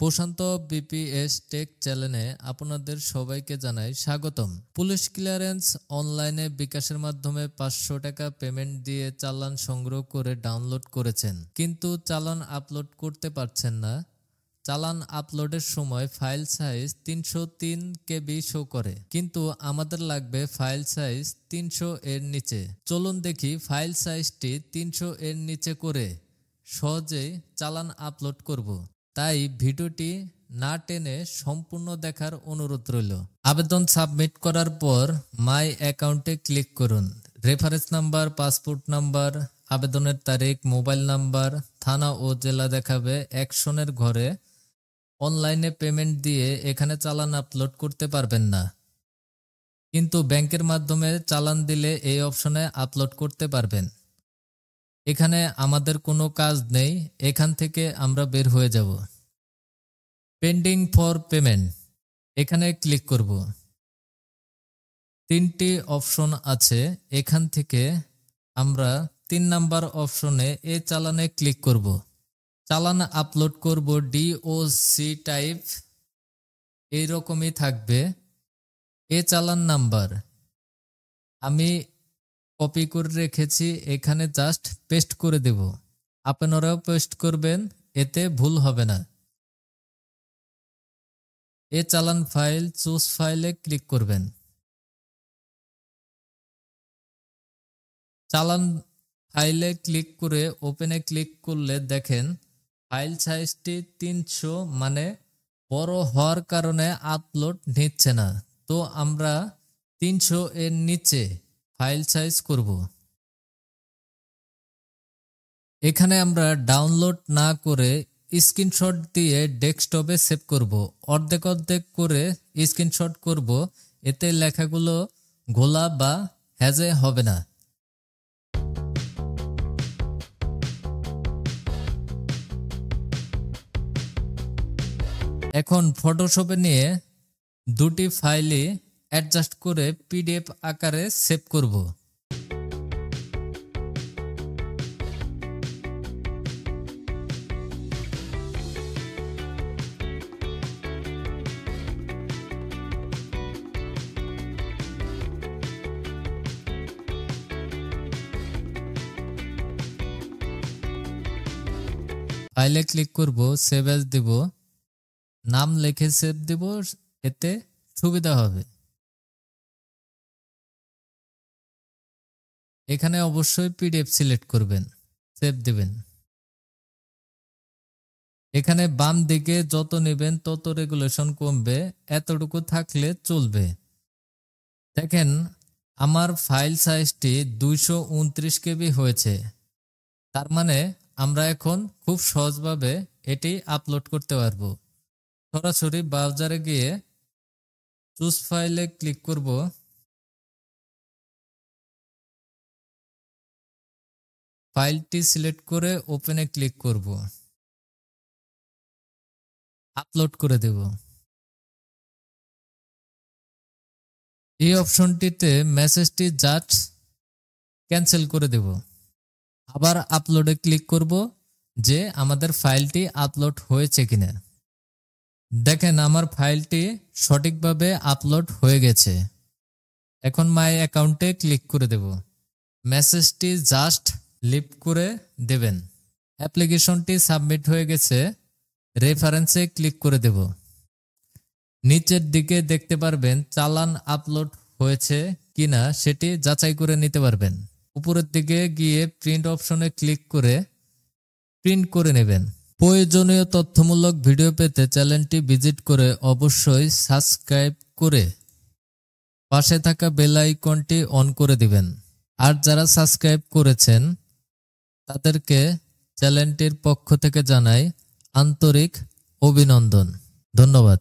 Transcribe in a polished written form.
প্রশান্ত BPS take চ্যানেলে আপনাদের সবাইকে জানাই স্বাগতম। পুলিশ ক্লিয়ারেন্স অনলাইনে বিকাশের মাধ্যমে 500 টাকা পেমেন্ট দিয়ে চালান সংগ্রহ করে ডাউনলোড করেছেন, কিন্তু চালান আপলোড করতে পারছেন না। চালান আপলোডের সময় ফাইল সাইজ 303 কেবি শো করে, কিন্তু আমাদের লাগবে ফাইল সাইজ 300 এর নিচে। চলুন দেখি ফাইল সাইজটি 300 এর নিচে করে সহজেই চালান আপলোড করব। তাই ভিডিওটি না টেনে সম্পূর্ণ দেখার অনুরোধ রইল। আবেদন সাবমিট করার পর মাই অ্যাকাউন্টে ক্লিক করুন। রেফারেন্স নাম্বার, পাসপোর্ট নাম্বার, আবেদনের তারিখ, মোবাইল নাম্বার, থানা ও জেলা দেখাবে। অ্যাকশনের ঘরে অনলাইনে পেমেন্ট দিয়ে এখানে চালান আপলোড করতে পারবেন না, কিন্তু ব্যাংকের মাধ্যমে চালান দিলে এই অপশনে আপলোড করতে পারবেন। এখানে আমাদের কোনো কাজ নেই, এখান থেকে আমরা বের হয়ে যাব। পেন্ডিং ফর পেমেন্ট এখানে ক্লিক করব। 3টি অপশন আছে, এখান থেকে আমরা 3 নাম্বার অপশনে এ চালানে ক্লিক করব। চালান আপলোড করব ডিওসি টাইপ, এইরকমই থাকবে। এ চালান নাম্বার আমি কপি করে রেখেছি, এখানে জাস্ট পেস্ট করে দেব। আপনারাও পেস্ট করবেন, এতে ভুল হবে না। এ চালান ফাইল, চুজ ফাইলে ক্লিক করবেন। চালান ফাইলে ক্লিক করে ওপেনে ক্লিক করলে দেখেন ফাইল সাইজটি 300 মানে বড় হওয়ার কারণে আপলোড নিচ্ছে না। তো আমরা 300 এর নিচে ফাইল সাইজ করব। এখানে আমরা ডাউনলোড না করে স্ক্রিনশট দিয়ে ডেস্কটপে সেভ করব। অর্ধেক অর্ধেক করে স্ক্রিনশট করব, এতে লেখাগুলো ঘোলা বা হ্যাজে হবে না। এখন ফটোশপে নিয়ে দুটি ফাইলই অ্যাডজাস্ট করে পিডিএফ আকারে সেভ করব। ফাইলে ক্লিক করব, সেভ অ্যাজ দেব, নাম লিখে সেভ দেব, এতে সুবিধা হবে। এখানে অবশ্যই পিডিএফ সিলেক্ট করবেন, সেভ দিবেন। এখানে বাম দিকে যত নেবেন তত রেগুলেশন কমবে, এতটুকু থাকলে চলবে। দেখেন আমার ফাইল সাইজটি 229 কেবি হয়েছে, তার মানে আমরা এখন খুব সহজভাবে এটি আপলোড করতে পারবো। সরাসরি ব্রাউজারে গিয়ে চুজ ফাইলে ক্লিক করব। ফাইলটি সিলেক্ট করে ওপেনে ক্লিক করব, আপলোড করে দেব। এই অপশনটিতে মেসেজটি জাস্ট ক্যান্সেল করে দেব। আবার আপলোডে ক্লিক করব যে আমাদের ফাইলটি আপলোড হয়েছে কিনা। দেখেন আমার ফাইলটি সঠিকভাবে আপলোড হয়ে গেছে। এখন মাই অ্যাকাউন্টে ক্লিক করে দেব। মেসেজটি জাস্ট লিভ করে দেবেন। অ্যাপ্লিকেশনটি সাবমিট হয়ে গেছে। রেফারেন্সে ক্লিক করে দেব। নিচের দিকে দেখতে পারবেন চালান আপলোড হয়েছে কিনা সেটি যাচাই করে নিতে পারবেন। উপরের দিকে গিয়ে প্রিন্ট অপশনে ক্লিক করে প্রিন্ট করে নেবেন। প্রয়োজনীয় তথ্যমূলক ভিডিও পেতে চ্যানেলটি ভিজিট করে অবশ্যই সাবস্ক্রাইব করে পাশে থাকা বেল আইকনটি অন করে দিবেন। আর যারা সাবস্ক্রাইব করেছেন তাদেরকে চ্যানেলটির পক্ষ থেকে জানাই আন্তরিক অভিনন্দন। ধন্যবাদ।